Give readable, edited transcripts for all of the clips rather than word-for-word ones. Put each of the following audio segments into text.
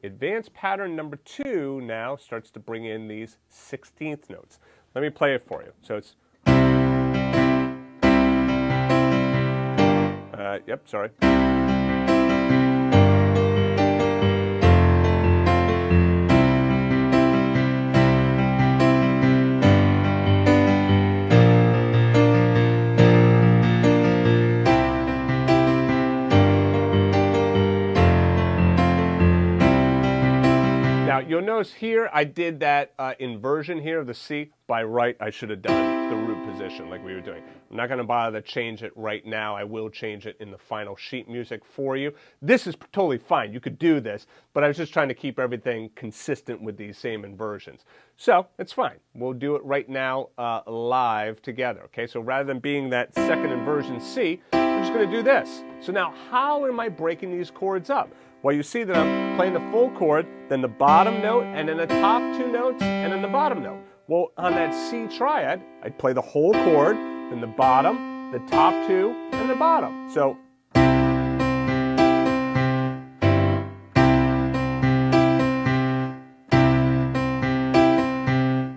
Advanced pattern number 2 now starts to bring in these 16th notes. Let me play it for you. So it's, yep, sorry. Now, you'll notice here I did that inversion here of the C. By right, I should have done the root position like we were doing. I'm not going to bother to change it right now. I will change it in the final sheet music for you. This is totally fine. You could do this, but I was just trying to keep everything consistent with these same inversions. So it's fine. We'll do it right now live together. Okay, so rather than being that second inversion C, we're just going to do this. So now how am I breaking these chords up? Well, you see that I'm playing the full chord, then the bottom note, and then the top 2 notes, and then the bottom note. Well, on that C triad, I'd play the whole chord, then the bottom, the top 2, and the bottom. So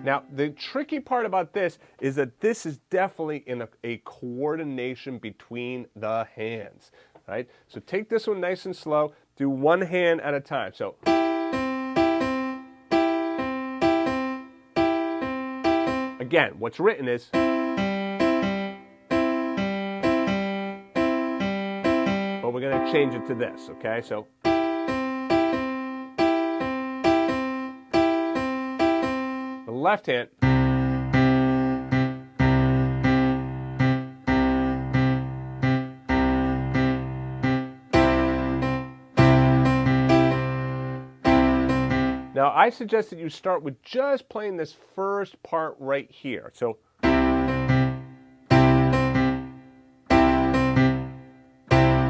now, the tricky part about this is that this is definitely in a coordination between the hands. Right? So take this one nice and slow. Do one hand at a time. So again, what's written is, but we're going to change it to this, okay? So the left hand. Now, I suggest that you start with just playing this first part right here. So,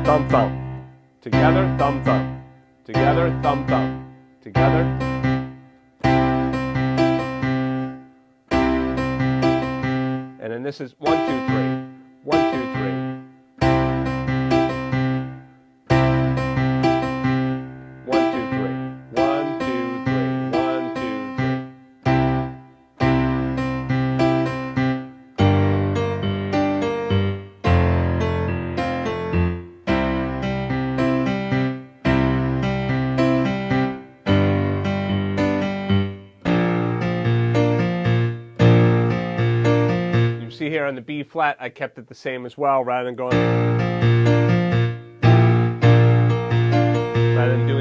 thumb, thumb. Together, thumb, thumb. Together, thumb, thumb. Together. And then this is 1, 2, 3. 1, 2, 3. 1, 2, 3. 1, 2, 3. 1, 2, 3. You see here on the B flat, I kept it the same as well, rather than doing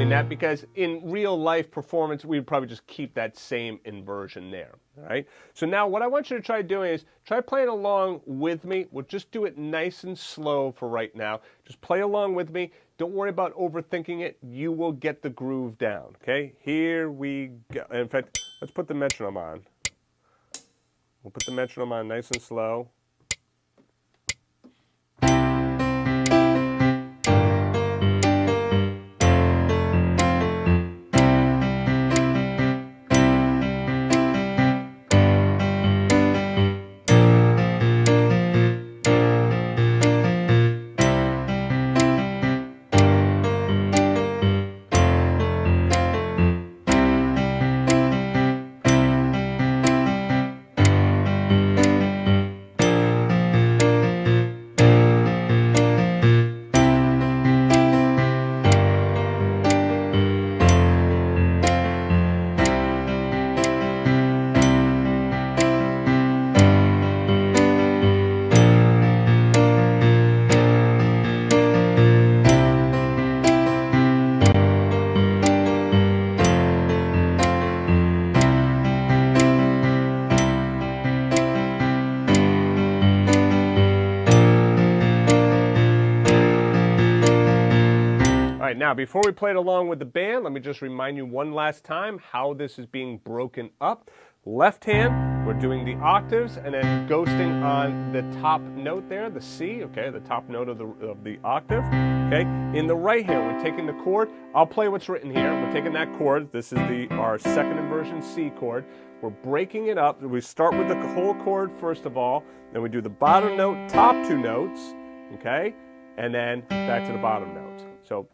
that, because in real life performance we would probably just keep that same inversion there. All right, so now what I want you to try doing is try playing along with me. We'll just do it nice and slow for right now. Just play along with me. Don't worry about overthinking it. You will get the groove down. Okay, here we go. In fact, let's put the metronome on. We'll put the metronome on nice and slow. Now, before we play it along with the band, let me just remind you one last time how this is being broken up. Left hand, we're doing the octaves and then ghosting on the top note there, the C, okay, the top note of the octave, okay. In the right hand, we're taking the chord. I'll play what's written here. We're taking that chord. This is our second inversion C chord. We're breaking it up. We start with the whole chord first of all, then we do the bottom note, top 2 notes, okay, and then back to the bottom note. So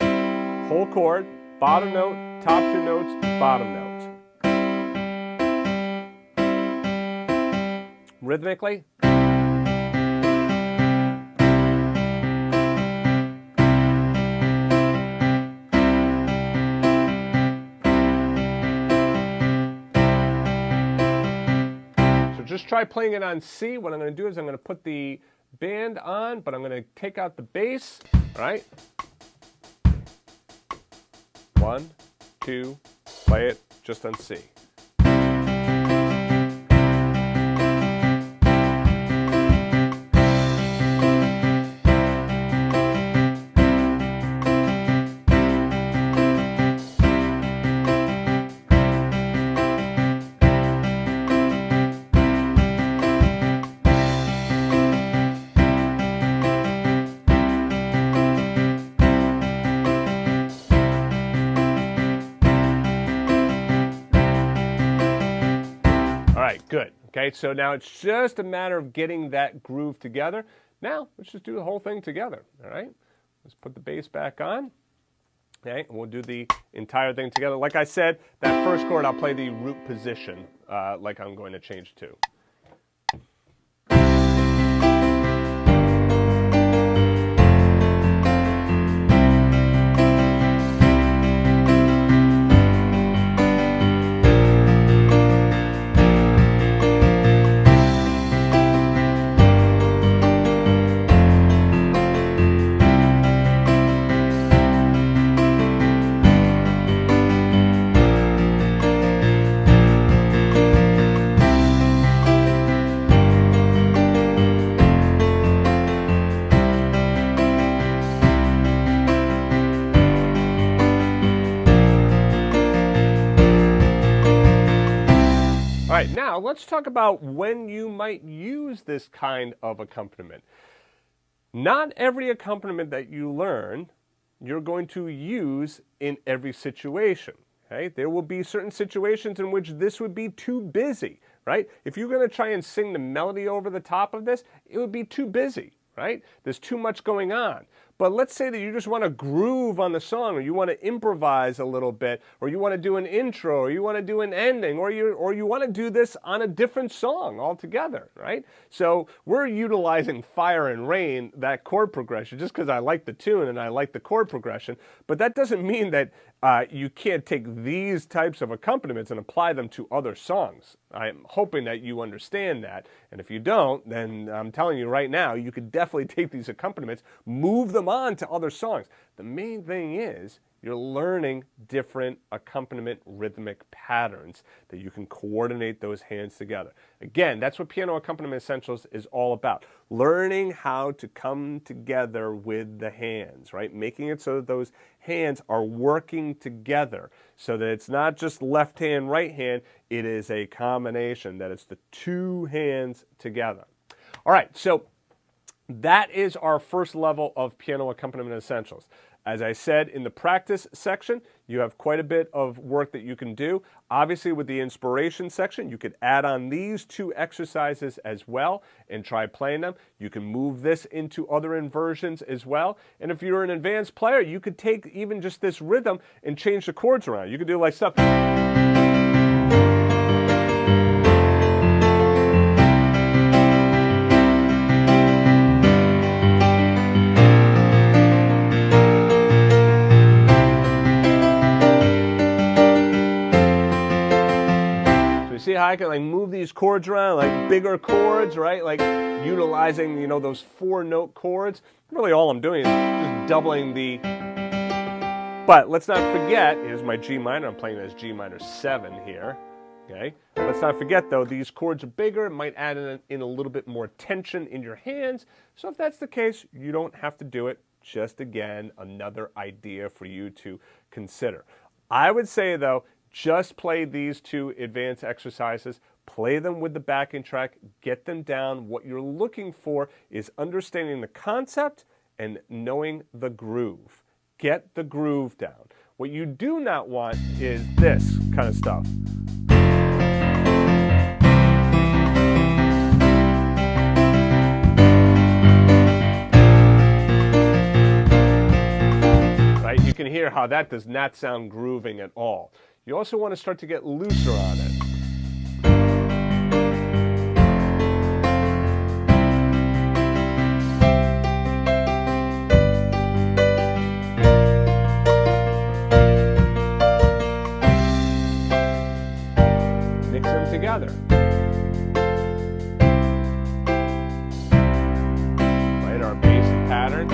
whole chord, bottom note, top two notes, bottom notes. Rhythmically. So just try playing it on C. What I'm going to do is I'm going to put the band on, but I'm going to take out the bass, all right? 1, 2, play it just on C. All right, good. Okay, so now it's just a matter of getting that groove together. Now, let's just do the whole thing together, all right? Let's put the bass back on, okay, and we'll do the entire thing together. Like I said, that first chord, I'll play the root position like I'm going to change to. All right, now let's talk about when you might use this kind of accompaniment. Not every accompaniment that you learn, you're going to use in every situation. Okay? There will be certain situations in which this would be too busy, right? If you're going to try and sing the melody over the top of this, it would be too busy, right? There's too much going on. But let's say that you just want to groove on the song, or you want to improvise a little bit, or you want to do an intro, or you want to do an ending, or you want to do this on a different song altogether, right? So we're utilizing Fire and Rain, that chord progression, just because I like the tune and I like the chord progression, but that doesn't mean that you can't take these types of accompaniments and apply them to other songs. I'm hoping that you understand that, and if you don't, then I'm telling you right now, you could definitely take these accompaniments, move them on to other songs. The main thing is you're learning different accompaniment rhythmic patterns that you can coordinate those hands together. Again, that's what Piano Accompaniment Essentials is all about. Learning how to come together with the hands, right? Making it so that those hands are working together so that it's not just left hand, right hand, it is a combination, that it's the two hands together. All right, so that is our first level of Piano Accompaniment Essentials. As I said, in the practice section, you have quite a bit of work that you can do. Obviously, with the inspiration section, you could add on these two exercises as well and try playing them. You can move this into other inversions as well. And if you're an advanced player, you could take even just this rhythm and change the chords around. You could do like stuff. See how I can like move these chords around, like bigger chords, right? Like utilizing, those 4-note chords. Really all I'm doing is just doubling the... But let's not forget, here's my G minor. I'm playing this G minor 7 here, okay? Let's not forget, though, these chords are bigger. It might add in a little bit more tension in your hands. So if that's the case, you don't have to do it. Just, again, another idea for you to consider. I would say, though, just play these two advanced exercises, play them with the backing track, get them down. What you're looking for is understanding the concept and knowing the groove. Get the groove down. What you do not want is this kind of stuff. Right? You can hear hear how that does not sound grooving at all. You also want to start to get looser on it. Mix them together. Right, our basic pattern.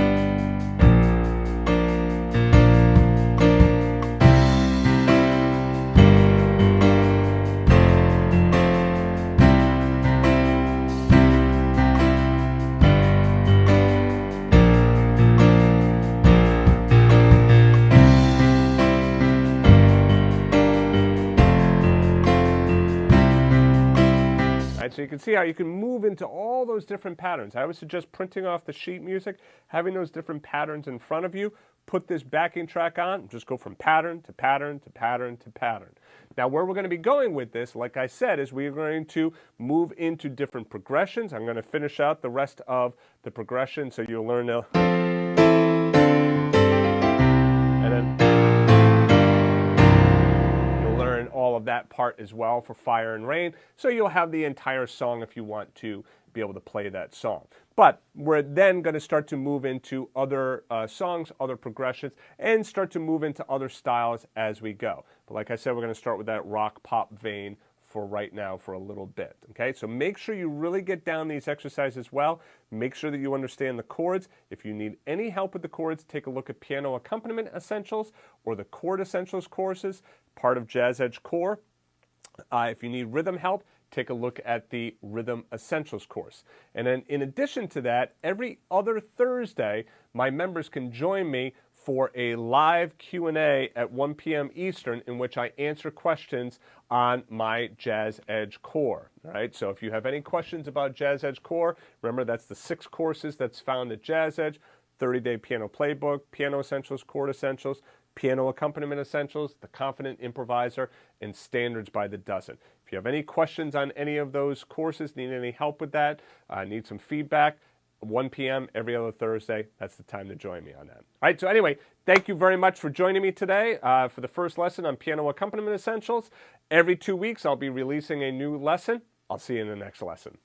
So you can see how you can move into all those different patterns. I would suggest printing off the sheet music, having those different patterns in front of you, put this backing track on, just go from pattern to pattern to pattern to pattern. Now where we're going to be going with this, like I said, is we're going to move into different progressions. I'm going to finish out the rest of the progression so you'll learn to... and then all of that part as well for Fire and Rain, so you'll have the entire song if you want to be able to play that song. But we're then going to start to move into other songs, other progressions, and start to move into other styles as we go. But like I said, we're going to start with that rock pop vein for right now for a little bit. Okay, so make sure you really get down these exercises well. Make sure that you understand the chords. If you need any help with the chords, take a look at Piano Accompaniment Essentials or the Chord Essentials courses, part of JAZZEDGE Core. If you need rhythm help, take a look at the Rhythm Essentials course. And then in addition to that, every other Thursday, my members can join me for a live Q&A at 1 p.m. Eastern in which I answer questions on my JAZZEDGE Core. All right, so if you have any questions about JAZZEDGE Core, remember that's the 6 courses that's found at JAZZEDGE: 30-Day Piano Playbook, Piano Essentials, Chord Essentials, Piano Accompaniment Essentials, The Confident Improviser, and Standards by the Dozen. If you have any questions on any of those courses, need any help with that, need some feedback, 1 p.m. every other Thursday, that's the time to join me on that. All right, so anyway, thank you very much for joining me today for the first lesson on Piano Accompaniment Essentials. Every 2 weeks, I'll be releasing a new lesson. I'll see you in the next lesson.